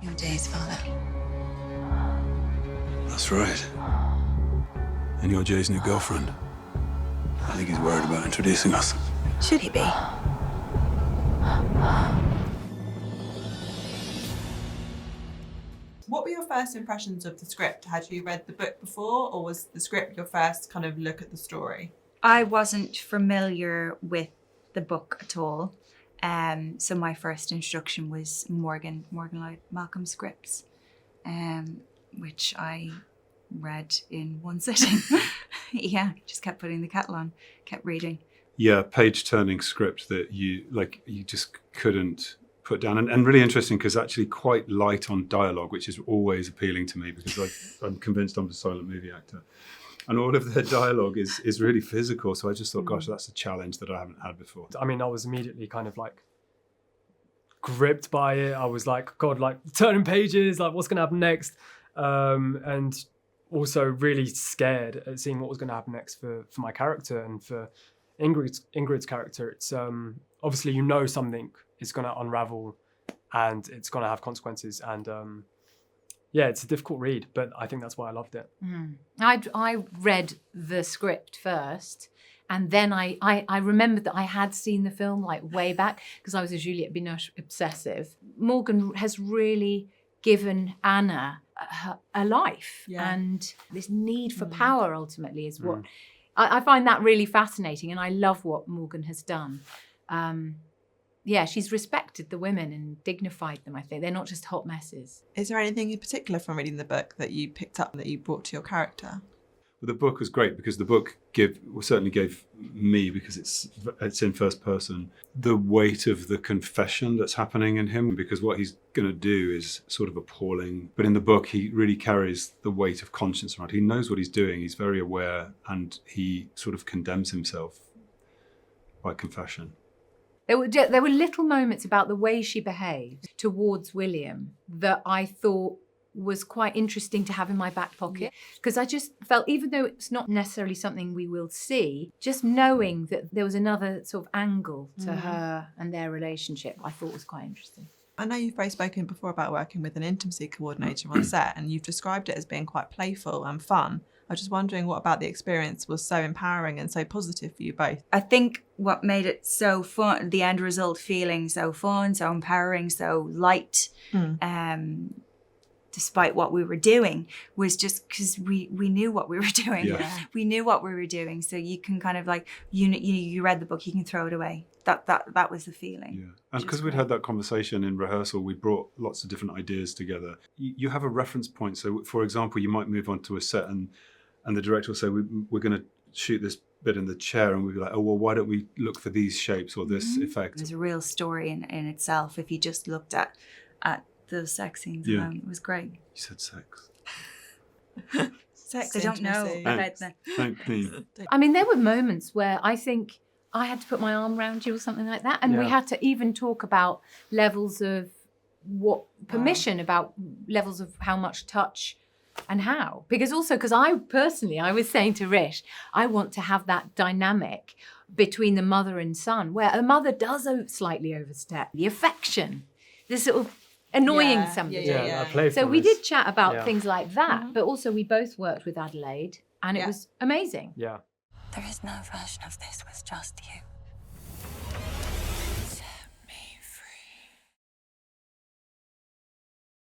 You're Jay's father. That's right. And you're Jay's new girlfriend. I think he's worried about introducing us. Should he be? What were your first impressions of the script? Had you read the book before, or was the script your first kind of look at the story? I wasn't familiar with the book at all. So my first introduction was Morgan Lloyd Malcolm's scripts, which I read in one sitting. Yeah, just kept putting the kettle on, kept reading. Yeah, page-turning script that you just couldn't put down. And really interesting because actually quite light on dialogue, which is always appealing to me because I'm convinced I'm a silent movie actor. And all of their dialogue is really physical. So I just thought, gosh, that's a challenge that I haven't had before. I mean, I was immediately kind of like gripped by it. I was like, God, like turning pages, like what's going to happen next? And also really scared at seeing what was going to happen next for my character and for Ingrid's character. It's obviously, you know, something is going to unravel and it's going to have consequences. And yeah, it's a difficult read, but I think that's why I loved it. I read the script first, and then I remembered that I had seen the film like way back because I was a Juliette Binoche obsessive. Morgan has really given Anna a life, and this need for power ultimately is what I find that really fascinating, and I love what Morgan has done. Yeah, she's respected the women and dignified them, I think. They're not just hot messes. Is there anything in particular from reading the book that you picked up that you brought to your character? Well, the book was great because the book certainly gave me, because it's in first person, the weight of the confession that's happening in him, because what he's going to do is sort of appalling. But in the book, he really carries the weight of conscience around. He knows what he's doing. He's very aware, and he sort of condemns himself by confession. There were little moments about the way she behaved towards William that I thought was quite interesting to have in my back pocket, because I just felt, even though it's not necessarily something we will see, just knowing that there was another sort of angle to her and their relationship, I thought was quite interesting. I know you've both spoken before about working with an intimacy coordinator on set, and you've described it as being quite playful and fun. I was just wondering what about the experience was so empowering and so positive for you both? I think what made it so fun, the end result feeling so fun, so empowering, so light, despite what we were doing, was just because we knew what we were doing. Yeah. We knew what we were doing. So you can kind of like, you read the book, you can throw it away. That was the feeling. Yeah, and because we'd had that conversation in rehearsal, we brought lots of different ideas together. You have a reference point. So, for example, you might move on to a set and the director will say, we're going to shoot this bit in the chair, and we'd be like, oh, well, why don't we look for these shapes or this effect? It was a real story in itself if you just looked at those sex scenes alone. It was great. You said sex. Sex, I don't know intimacy. about the... Thank me. I mean, there were moments where I think I had to put my arm around you or something like that, and we had to even talk about levels of about levels of how much touch and how. Because I was saying to Rish, I want to have that dynamic between the mother and son, where a mother does slightly overstep the affection, this sort of annoying somebody. So we did chat about things like that, but also we both worked with Adelaide, and it was amazing. Yeah. There is no version of this with just you.